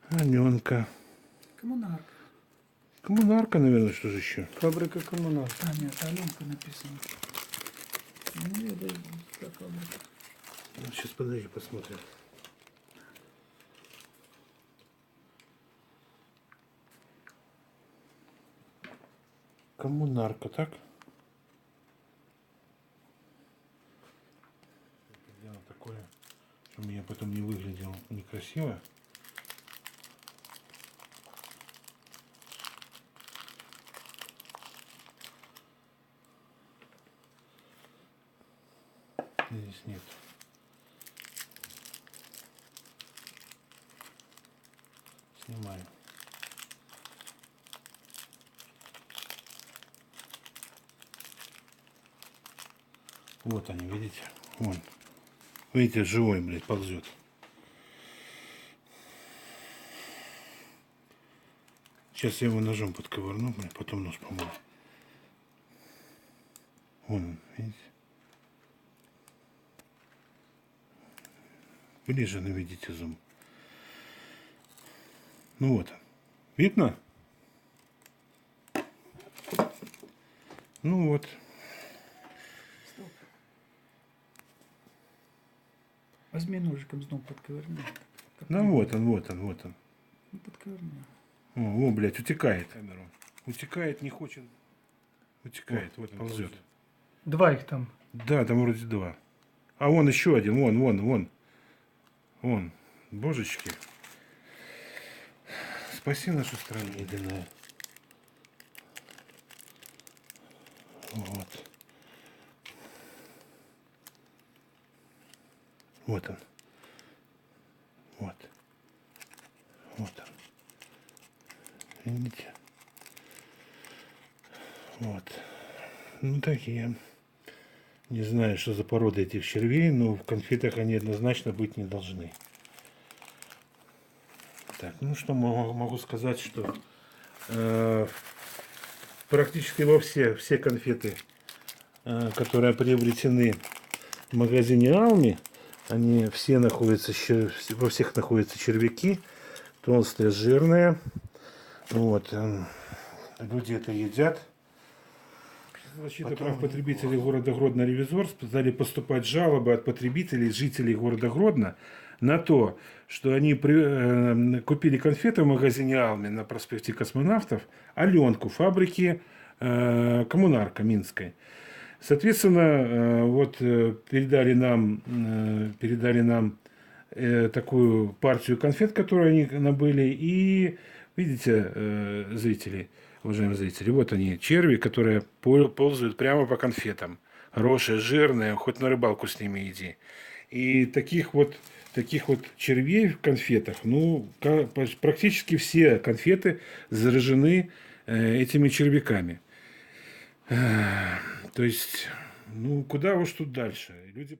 Аленка. Коммунарка. Коммунарка, наверное, что же еще? Фабрика коммунарка. А, нет, Аленка написано. Ну, это как фабрика. Ну, сейчас подожди, посмотрим. Коммунарка, так? Это дело такое, что меня потом не выглядело некрасиво. Здесь нет. Снимаю. Вот они, видите? Вон. Видите, живой, блядь, ползет. Сейчас я его ножом подковырну, блядь, потом нож помою. Вон, видите? Ближе наведите зум. Ну вот. Видно? Ну вот. Стоп. Возьми ножиком снова подковырни. Ну вот он, вот он, вот он. Ну, подковырни. О, блядь, утекает. Камеру. Утекает, не хочет. Утекает, вот ползет. Два их там. Да, там вроде два. А вон еще один, вон. Вон. Божечки. Спаси нашу страну единая. Вот. Вот он. Вот. Вот он. Видите? Вот. Ну такие. Не знаю, что за порода этих червей, но в конфетах они однозначно быть не должны. Так, ну что могу сказать, что практически все конфеты, которые приобретены в магазине Алми, они все находятся, во всех находятся червяки, толстые, жирные. Вот, люди это едят. Защита прав потребителей города Гродно «Ревизор» стали поступать жалобы от потребителей, жителей города Гродно на то, что они купили конфеты в магазине «Алми» на проспекте Космонавтов, Аленку, фабрики «Коммунарка» Минской. Соответственно, вот передали нам такую партию конфет, которую они набыли, и видите, зрители, уважаемые зрители, вот они, черви, которые ползают прямо по конфетам. Хорошие, жирные, хоть на рыбалку с ними иди. И таких вот червей в конфетах, ну, практически все конфеты заражены этими червяками. То есть, ну, куда уж тут дальше? Люди